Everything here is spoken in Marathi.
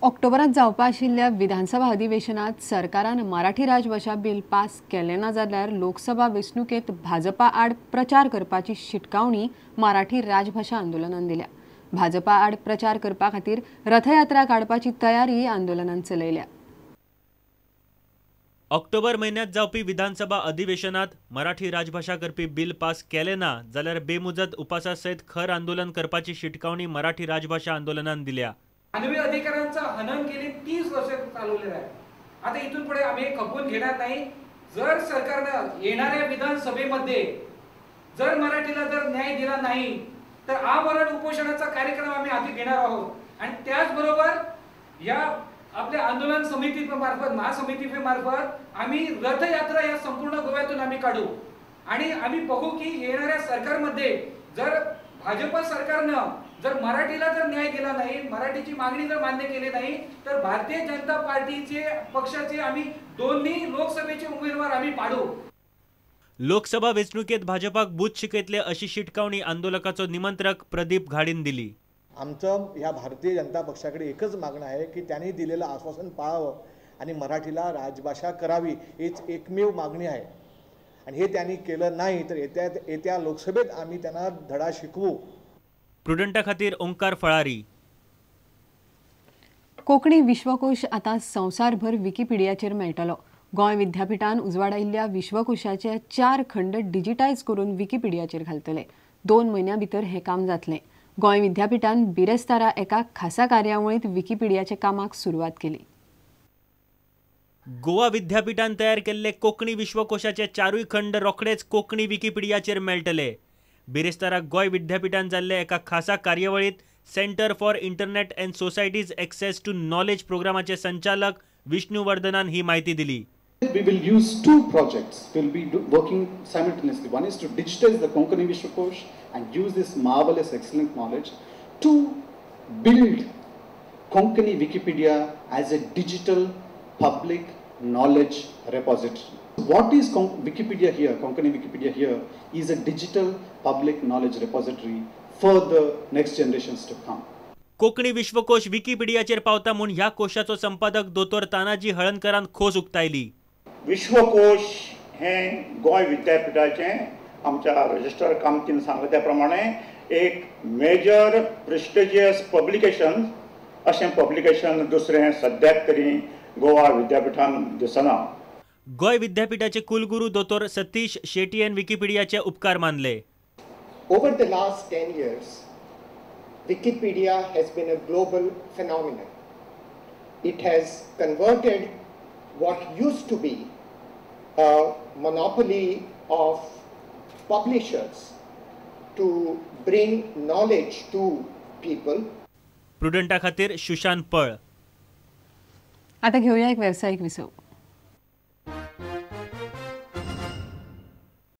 ऑक्टोबरात जावपा आशिल्ल्या विधानसभा अधिवेशनात सरकारान मराठी राजभाषा बिल पास केलें ना जाल्यार लोकसभा वेंचणुकेंत भाजपा आड प्रचार करपाची शिटकावणी मराठी राजभाषा आंदोलनान दिल्या। भाजपा आड प्रचार करपा खातीर रथयात्रा काडपाची तयारी आंदोलनान चलयल्या। ऑक्टोबर म्हयन्यात जावपी विधानसभा अधिवेशनात मराठी राजभाषा करपी बिल पास केलें ना जाल्यार बेमुजत उपासा सयत खर आंदोलन करपाची शिटकावणी मराठी राजभाषा आंदोलनान दिल्या। मानवी अधिकारांचा हनन गेली 30 वर्ष चालवलेलं आहे। आता इथून पुढे आम्ही खपवून घेणार नाही। जर सरकारने येणाऱ्या विधानसभेमध्ये जर मराठीला जर न्याय दिला नाही तर आमरण उपोषणाचा कार्यक्रम आम्ही आधी घेणार आहोत। आणि त्याचबरोबर या आपल्या आंदोलन समितीमार्फत महासमितीमार्फत आम्ही रथयात्रा या संपूर्ण गोव्यातून आम्ही काढू आणि आम्ही बघू की येणाऱ्या सरकारमध्ये जर भाजप सरकारनं जर मराठीला जर न्याय दिला नाही, मराठीची मागणी जर मान्य केली नाही तर भारतीय जनता पार्टीचे पक्षाचे आम्ही दोन्ही लोकसभेचे उमेदवार आम्ही पाडू। लोकसभा वेंचणुकेत भाजपाक बूथ शिकयतले अशी शिटकावणी आंदोलकाचो निमंत्रक प्रदीप घाडीन दिली। आमचं ह्या भारतीय जनता पक्षाकडे एकच मागणं आहे की त्यांनी दिलेलं आश्वासन पाळावं आणि मराठीला राजभाषा करावी हीच एकमेव मागणी आहे। आणि हे त्यांनी केलं नाही तर येत्या लोकसभेत आम्ही त्यांना धडा शिकवू। प्रुडंटा खातीर ओंकार फळारी। कोंकणी विश्वकोश आता संवसारभर विकिपीडियाचेर मेळटलो। गोंय विद्यापीठान उजवाडायिल्ल्या विश्वकोशाचे 4 खंड डिजिटायज करून विकिपीडियाचेर घालतले। 2 म्हयन्यां भितर हे काम जातलें। गोंय विद्यापीठान बिरेस्तारा एका खासा कार्यावळींत विकिपीडियाच्या कामाक सुरवात केली। गोवा विद्यापीठान तयार केल्ले कोंकणी विश्वकोशाचे 4 खंड रोखडेच कोंकणी विकिपीडियाचेर मेळटले। बिरेस्तारा गोंय विद्यापीठान जाल्ले एका खासा कार्यावळींत centre for internet and societies access to knowledge प्रोग्रामाचे संचालक विष्णू वर्धनान ही माहिती दिली। We will use 2 projects. We'll be working simultaneously. One is to digitize the Konkani Vishwakosh and use this marvelous, excellent knowledge to build Konkani Wikipedia as a digital public knowledge repository. What is Wikipedia here? Konkani Wikipedia here is a digital public knowledge repository for the next generations to come. Konkani विश्वकोश विकिपीडियाचेर पावता म्हूण ह्या कोशाचो संपादक दोतोर तानाजी हळदकरान खोस उक्तायली। विश्वकोश हे गोंय विद्यापीठाचे आमच्या रजिस्टर कामतीन सांगले त्या प्रमाणे एक मेजर प्रेस्टिजियस पब्लिकेशन अशें पब्लिकेशन दुसरें सद्याक तरी गोवा विद्यापीठान दिसना। गोंय विद्यापीठाचे कुलगुरू दोतोर सतीश शेटयेन विकिपीडियाचे उपकार मानले। Over the last 10 years, Wikipedia has been a global phenomenon. It has converted what used to be a monopoly of publishers to bring knowledge to people. प्रुडंटा खातीर सुशांत पळ। आता घेऊया एक व्यावसायिक विसव।